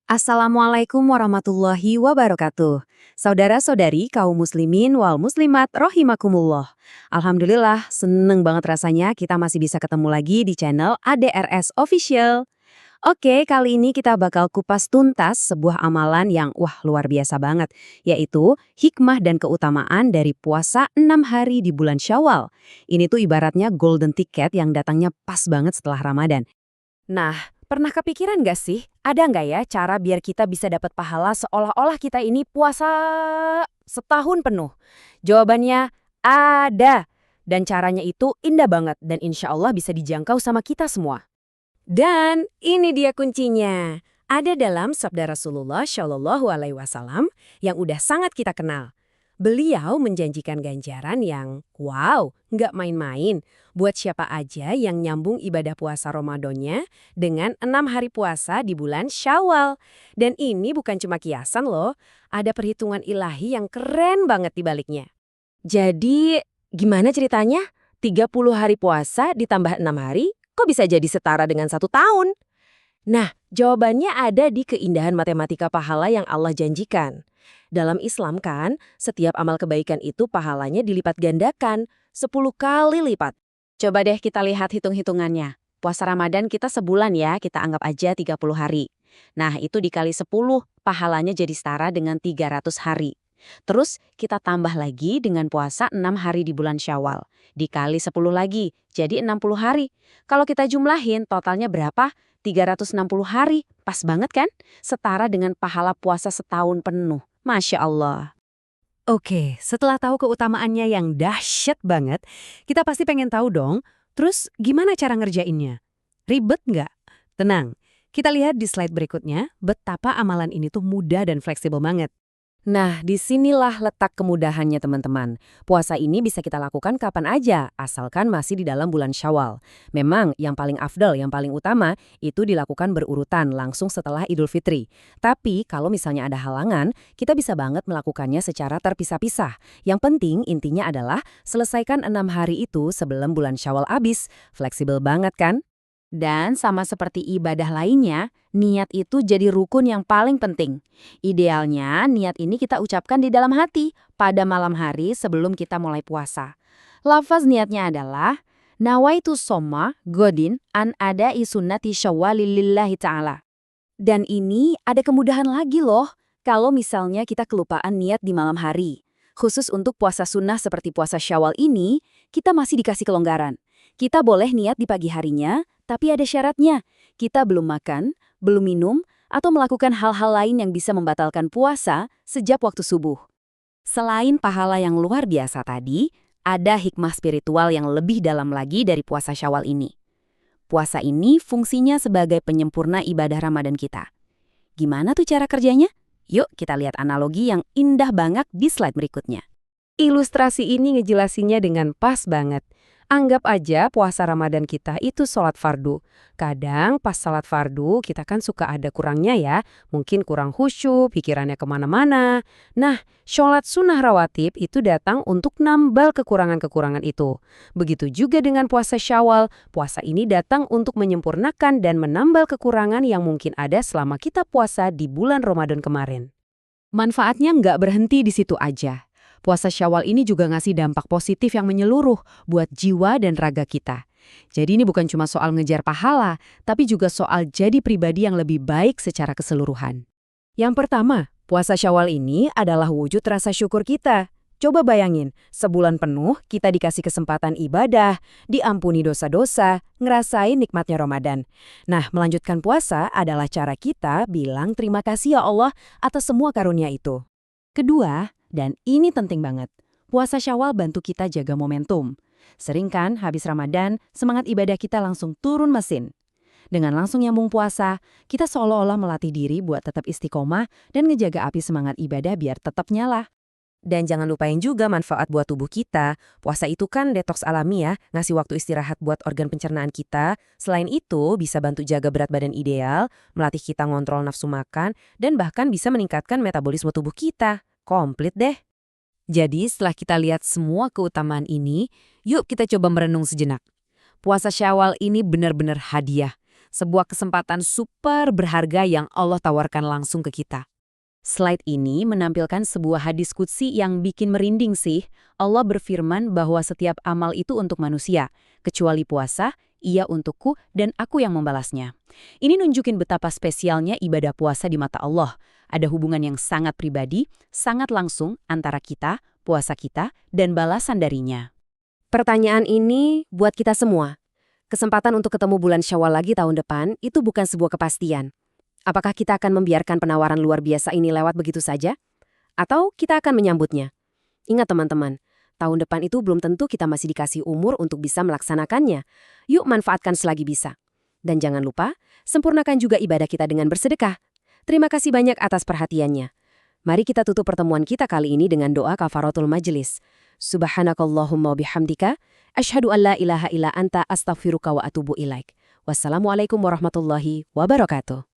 Assalamualaikum warahmatullahi wabarakatuh. Saudara-saudari kaum muslimin wal muslimat rahimakumullah. Alhamdulillah, seneng banget rasanya kita masih bisa ketemu lagi di channel ADRS Official. Oke, kali ini kita bakal kupas tuntas sebuah amalan yang luar biasa banget, yaitu hikmah dan keutamaan dari puasa 6 hari di bulan Syawal. Ini tuh ibaratnya golden ticket yang datangnya pas banget setelah Ramadan. Nah, pernah kepikiran nggak sih, ada nggak ya cara biar kita bisa dapat pahala seolah-olah kita ini puasa setahun penuh? Jawabannya ada. Dan caranya itu indah banget dan insya Allah bisa dijangkau sama kita semua. Dan ini dia kuncinya. Ada dalam sabda Rasulullah Shallallahu Alaihi Wasallam yang udah sangat kita kenal. Beliau menjanjikan ganjaran yang, nggak main-main buat siapa aja yang nyambung ibadah puasa Ramadannya dengan 6 hari puasa di bulan Syawal. Dan ini bukan cuma kiasan loh, ada perhitungan ilahi yang keren banget di baliknya. Jadi, gimana ceritanya? 30 hari puasa ditambah 6 hari, kok bisa jadi setara dengan 1 tahun? Nah, jawabannya ada di keindahan matematika pahala yang Allah janjikan. Dalam Islam kan, setiap amal kebaikan itu pahalanya dilipat gandakan, 10 kali lipat. Coba deh kita lihat hitung-hitungannya. Puasa Ramadan kita sebulan ya, kita anggap aja 30 hari. Nah, itu dikali 10, pahalanya jadi setara dengan 300 hari. Terus kita tambah lagi dengan puasa 6 hari di bulan Syawal. Dikali 10 lagi, jadi 60 hari. Kalau kita jumlahin, totalnya berapa? 360 hari. Pas banget kan? Setara dengan pahala puasa setahun penuh. Masya Allah. Oke, setelah tahu keutamaannya yang dahsyat banget, kita pasti pengen tahu dong, terus gimana cara ngerjainnya? Ribet nggak? Tenang, kita lihat di slide berikutnya betapa amalan ini tuh mudah dan fleksibel banget. Nah, disinilah letak kemudahannya teman-teman. Puasa ini bisa kita lakukan kapan aja, asalkan masih di dalam bulan Syawal. Memang yang paling afdal, yang paling utama, itu dilakukan berurutan langsung setelah Idul Fitri. Tapi kalau misalnya ada halangan, kita bisa banget melakukannya secara terpisah-pisah. Yang penting intinya adalah selesaikan 6 hari itu sebelum bulan Syawal habis. Fleksibel banget kan? Dan sama seperti ibadah lainnya, niat itu jadi rukun yang paling penting. Idealnya, niat ini kita ucapkan di dalam hati pada malam hari sebelum kita mulai puasa. Lafaz niatnya adalah, Nawaitu soma godin an ada sunnati syawalilillahi ta'ala. Dan ini ada kemudahan lagi loh, kalau misalnya kita kelupaan niat di malam hari. Khusus untuk puasa sunnah seperti puasa Syawal ini, kita masih dikasih kelonggaran. Kita boleh niat di pagi harinya, tapi ada syaratnya. Kita belum makan, belum minum, atau melakukan hal-hal lain yang bisa membatalkan puasa sejak waktu subuh. Selain pahala yang luar biasa tadi, ada hikmah spiritual yang lebih dalam lagi dari puasa Syawal ini. Puasa ini fungsinya sebagai penyempurna ibadah Ramadan kita. Gimana tuh cara kerjanya? Yuk kita lihat analogi yang indah banget di slide berikutnya. Ilustrasi ini ngejelasinnya dengan pas banget. Anggap aja puasa Ramadan kita itu sholat fardu. Kadang pas sholat fardu kita kan suka ada kurangnya ya. Mungkin kurang khusyuk, pikirannya kemana-mana. Nah, sholat sunnah rawatib itu datang untuk nambal kekurangan-kekurangan itu. Begitu juga dengan puasa Syawal. Puasa ini datang untuk menyempurnakan dan menambal kekurangan yang mungkin ada selama kita puasa di bulan Ramadan kemarin. Manfaatnya nggak berhenti di situ aja. Puasa Syawal ini juga ngasih dampak positif yang menyeluruh buat jiwa dan raga kita. Jadi ini bukan cuma soal ngejar pahala, tapi juga soal jadi pribadi yang lebih baik secara keseluruhan. Yang pertama, puasa Syawal ini adalah wujud rasa syukur kita. Coba bayangin, sebulan penuh kita dikasih kesempatan ibadah, diampuni dosa-dosa, ngerasain nikmatnya Ramadan. Nah, melanjutkan puasa adalah cara kita bilang terima kasih ya Allah atas semua karunia itu. Kedua, dan ini penting banget, puasa Syawal bantu kita jaga momentum. Sering kan habis Ramadan, semangat ibadah kita langsung turun mesin. Dengan langsung nyambung puasa, kita seolah-olah melatih diri buat tetap istiqomah dan ngejaga api semangat ibadah biar tetap nyala. Dan jangan lupain juga manfaat buat tubuh kita. Puasa itu kan detoks alami ya, ngasih waktu istirahat buat organ pencernaan kita. Selain itu, bisa bantu jaga berat badan ideal, melatih kita ngontrol nafsu makan, dan bahkan bisa meningkatkan metabolisme tubuh kita. Komplit deh. Jadi setelah kita lihat semua keutamaan ini, yuk kita coba merenung sejenak. Puasa Syawal ini benar-benar hadiah. Sebuah kesempatan super berharga yang Allah tawarkan langsung ke kita. Slide ini menampilkan sebuah hadis qudsi yang bikin merinding sih. Allah berfirman bahwa setiap amal itu untuk manusia, kecuali puasa, ia untukku dan aku yang membalasnya. Ini nunjukin betapa spesialnya ibadah puasa di mata Allah. Ada hubungan yang sangat pribadi, sangat langsung antara kita, puasa kita, dan balasan darinya. Pertanyaan ini buat kita semua. Kesempatan untuk ketemu bulan Syawal lagi tahun depan itu bukan sebuah kepastian. Apakah kita akan membiarkan penawaran luar biasa ini lewat begitu saja? Atau kita akan menyambutnya? Ingat teman-teman, tahun depan itu belum tentu kita masih dikasih umur untuk bisa melaksanakannya. Yuk manfaatkan selagi bisa. Dan jangan lupa, sempurnakan juga ibadah kita dengan bersedekah. Terima kasih banyak atas perhatiannya. Mari kita tutup pertemuan kita kali ini dengan doa kafaratul majlis. Subhanakallahumma bihamdika, asyhadu an la ilaha illa anta astaghfiruka wa atubu ilaik. Wassalamualaikum warahmatullahi wabarakatuh.